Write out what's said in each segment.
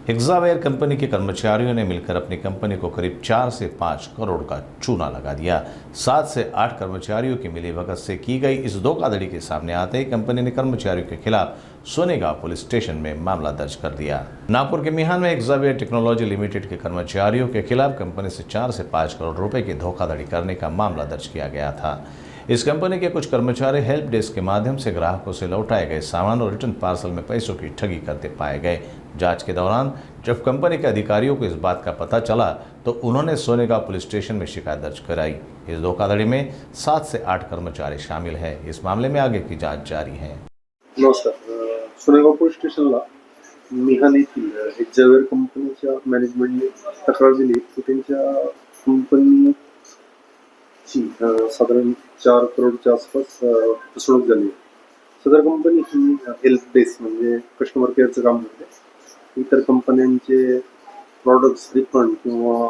Hexaware company के कर्मचारियों ने मिलकर अपनी कंपनी को करीब 4 से 5 करोड़ का चूना लगा दिया। 7 से 8 कर्मचारियों की मिलीभगत से की गई इस धोखाधड़ी के सामने आते ही कंपनी ने कर्मचारियों के खिलाफ सोनेगांव पुलिस स्टेशन में मामला दर्ज कर दिया। नागपुर के मिहान में हेक्सावेयर टेक्नोलॉजी लिमिटेड के कर्मचारियों के खिलाफ कंपनी से 4 से 5 करोड़ रुपए की धोखाधड़ी करने का मामला दर्ज किया गया था। इस कंपनी के कुछ कर्मचारी हेल्प डेस्क के माध्यम से ग्राहकों से लौटाए गए सामान और रिटर्न पार्सल में पैसों की ठगी करते पाए गए। जांच के दौरान जब कंपनी के अधिकारियों को इस बात का पता चला तो उन्होंने सोनेगांव पुलिस स्टेशन में शिकायत दर्ज कराई। इस धोखाधड़ी में 7 से 8 कर्मचारी शामिल हैं। इस मामले में आगे की जांच जारी है। नमस्कार. सोनेगाव पोलीस स्टेशनला मिहान येथील हेक्सावेयर कंपनीच्या मॅनेजमेंटने तक्रार दिली की त्यांच्या कंपनीची साधारण 4 करोडच्या आसपास फसवणूक झाली. सदर कंपनी ही हेल्प डेस्क म्हणजे कस्टमर केअरचं काम करते. इतर कंपन्यांचे प्रॉडक्ट्स रिफंड किंवा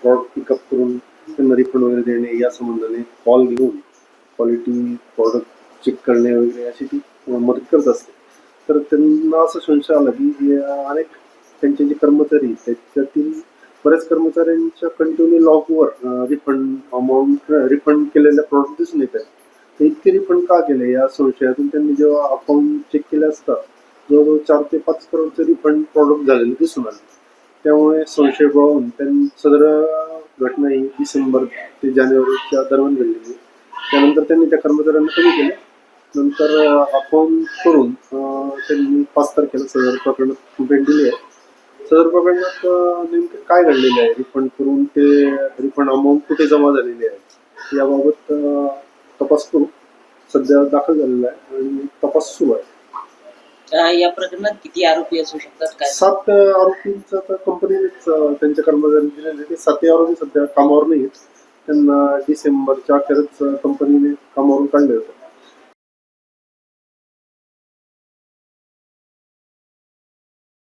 प्रॉडक्ट पिकअप करून त्यांना रिफंड वगैरे देणे या संबंधाने कॉल घेऊन क्वालिटी प्रॉडक्ट चेक करणे वगैरे अशी ती मदत करत असते. तर त्यांना असं संशय आला की अनेक त्यांचे जे कर्मचारी त्याच्यातील बऱ्याच कर्मचाऱ्यांच्या कंटिन्यू लॉगवर रिफंड अमाऊंट रिफंड केलेल्या प्रॉडक्ट दिसून येत आहेत. तर इतके रिफंड का केले या संशयातून त्यांनी जेव्हा अकाउंट चेक केले असता जवळजवळ 4 ते 5 करोडचे रिफंड प्रॉडक्ट झालेले दिसून आले. त्यामुळे संशय बळावून त्यांनी सदर घटना ही डिसेंबर ते जानेवारीच्या दरम्यान घडलेली. त्यानंतर त्यांनी त्या कर्मचाऱ्यांना कमी केले. नंतर अकाउंट करून त्यांनी 5 तारखेला सदर प्रकरणात कंप्लेंट दिली आहे. सदर प्रकरणात नेमकं काय घडलेलं आहे, रिफंड करून ते रिफंड अमाऊंट कुठे जमा झालेली आहे याबाबत तपास करू सध्या दाखल झालेला आहे आणि तपास सुरू आहे. या प्रकरणात किती आरोपी असू शकतात काय? 7 आरोपींचा तर कंपनीनेच त्यांच्या कर्मचाऱ्यांनी दिलेले ते 7 आरोपी सध्या कामावर नाहीत. त्यांना डिसेंबरच्या अखेरच कंपनीने कामावरून काढले होते.